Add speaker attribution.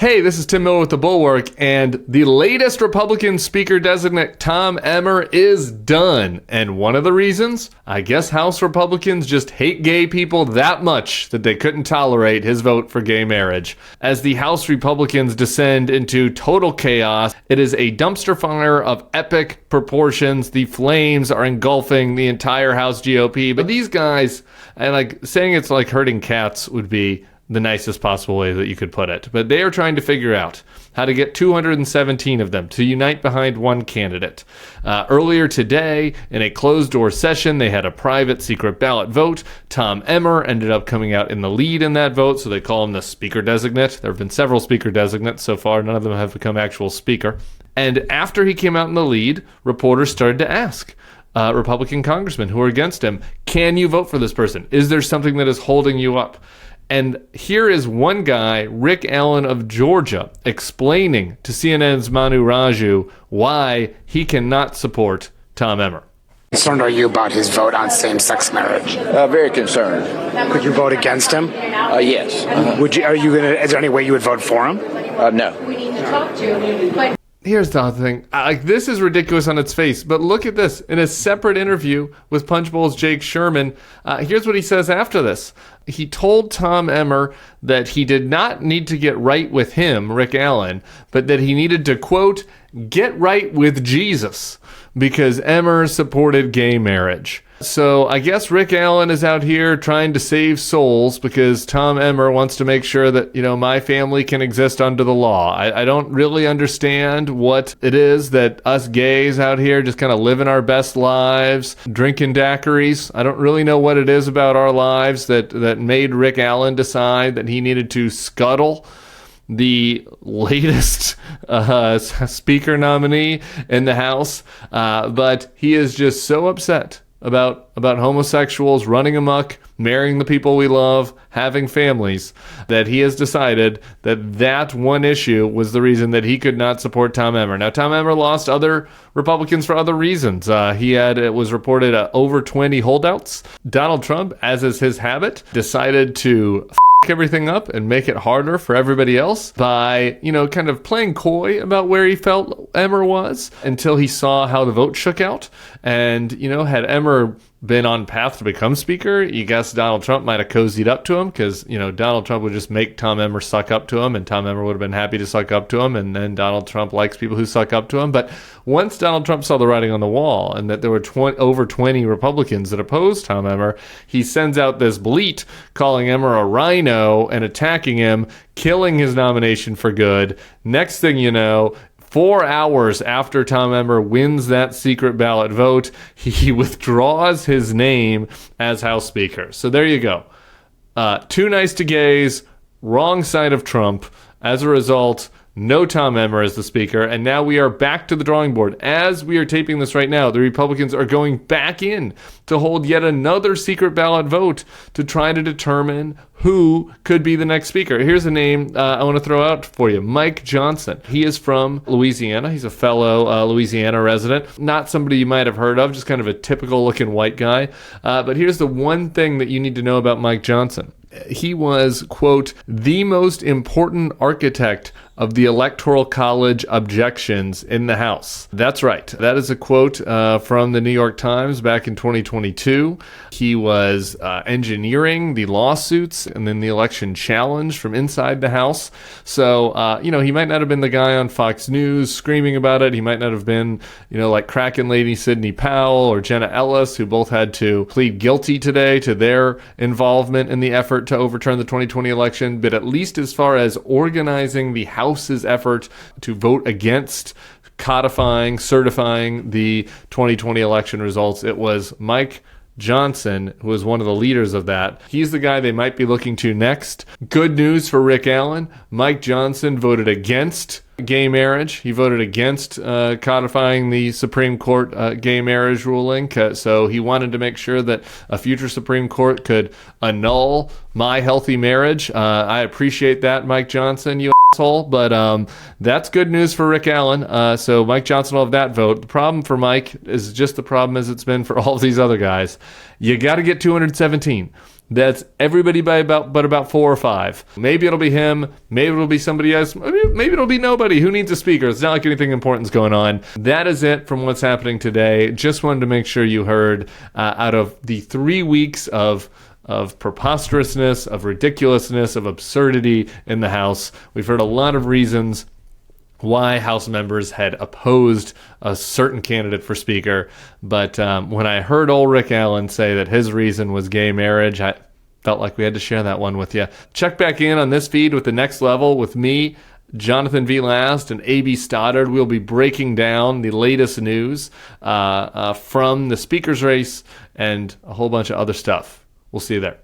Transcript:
Speaker 1: Hey, this is Tim Miller with the Bulwark, and the latest Republican Speaker designate, Tom Emmer, is done. And one of the reasons? I guess House Republicans just hate gay people that much that they couldn't tolerate his vote for gay marriage. As the House Republicans descend into total chaos, it is a dumpster fire of epic proportions. The flames are engulfing the entire House GOP. But these guys, and like saying it's like herding cats would be the nicest possible way that you could put it. But they are trying to figure out how to get 217 of them to unite behind one candidate. Earlier today, in a closed-door session, they had a private secret ballot vote. Tom Emmer ended up coming out in the lead in that vote, so they call him the Speaker designate. There have been several Speaker designates so far. None of them have become actual Speaker. And after he came out in the lead, reporters started to ask Republican congressmen who are against him, can you vote for this person? Is there something that is holding you up? And here is one guy, Rick Allen of Georgia, explaining to CNN's Manu Raju why he cannot support Tom Emmer.
Speaker 2: Concerned are you about his vote on same-sex marriage?
Speaker 3: Very concerned.
Speaker 2: Could you vote against him?
Speaker 3: Yes.
Speaker 2: Would you? Are you gonna? Is there any way you would vote for him?
Speaker 3: No.
Speaker 4: We need to talk to.
Speaker 1: Here's the other thing. This is ridiculous on its face, but look at this. In a separate interview with Punchbowl's Jake Sherman, here's what he says after this. He told Tom Emmer that he did not need to get right with him, Rick Allen, but that he needed to, quote, get right with Jesus, because Emmer supported gay marriage. So I guess Rick Allen is out here trying to save souls because Tom Emmer wants to make sure that, my family can exist under the law. I don't really understand what it is that us gays out here just kind of living our best lives, drinking daiquiris. I don't really know what it is about our lives that made Rick Allen decide that he needed to scuttle the latest speaker nominee in the House. But he is just so upset about homosexuals running amok, marrying the people we love, having families, that he has decided that one issue was the reason that he could not support Tom Emmer. Now, Tom Emmer lost other Republicans for other reasons. It was reported over 20 holdouts. Donald Trump, as is his habit, decided to everything up and make it harder for everybody else by, kind of playing coy about where he felt Emmer was until he saw how the vote shook out. And, had Emmer been on path to become speaker, you guess Donald Trump might have cozied up to him because, Donald Trump would just make Tom Emmer suck up to him, and Tom Emmer would have been happy to suck up to him, and then Donald Trump likes people who suck up to him. But once Donald Trump saw the writing on the wall and that there were over 20 Republicans that opposed Tom Emmer, he sends out this bleat calling Emmer a rhino and attacking him, killing his nomination for good. Next thing you know, 4 hours after Tom Emmer wins that secret ballot vote, he withdraws his name as House Speaker. So there you go. Too nice to gays, wrong side of Trump. As a result, no Tom Emmer as the Speaker, and now we are back to the drawing board. As we are taping this right now, the Republicans are going back in to hold yet another secret ballot vote to try to determine who could be the next Speaker. Here's a name I want to throw out for you, Mike Johnson. He is from Louisiana. He's a fellow Louisiana resident. Not somebody you might have heard of, just kind of a typical-looking white guy. But here's the one thing that you need to know about Mike Johnson. He was, quote, the most important architect of the Electoral College objections in the House. That's right. That is a quote from the New York Times back in 2022. He was engineering the lawsuits and then the election challenge from inside the House. So, he might not have been the guy on Fox News screaming about it. He might not have been, like Kraken lady Sidney Powell or Jenna Ellis, who both had to plead guilty today to their involvement in the effort to overturn the 2020 election. But at least as far as organizing the House's effort to vote against codifying, certifying the 2020 election results, it was Mike Johnson who was one of the leaders of that. He's the guy they might be looking to next. Good news for Rick Allen. Mike Johnson voted against gay marriage. He voted against codifying the Supreme Court gay marriage ruling. So he wanted to make sure that a future Supreme Court could annul my healthy marriage. I appreciate that, Mike Johnson, you asshole. But that's good news for Rick Allen. So Mike Johnson will have that vote. The problem for Mike is just the problem as it's been for all of these other guys. You got to get 217. That's everybody by about 4 or 5. Maybe it'll be him. Maybe it'll be somebody else. Maybe it'll be nobody. Who needs a speaker? It's not like anything important's going on. That is it from what's happening today. Just wanted to make sure you heard out of the 3 weeks of preposterousness, of ridiculousness, of absurdity in the House. We've heard a lot of reasons why House members had opposed a certain candidate for Speaker. But when I heard old Rick Allen say that his reason was gay marriage, I felt like we had to share that one with you. Check back in on this feed with The Next Level with me, Jonathan V. Last, and A.B. Stoddard. We'll be breaking down the latest news from the Speaker's race and a whole bunch of other stuff. We'll see you there.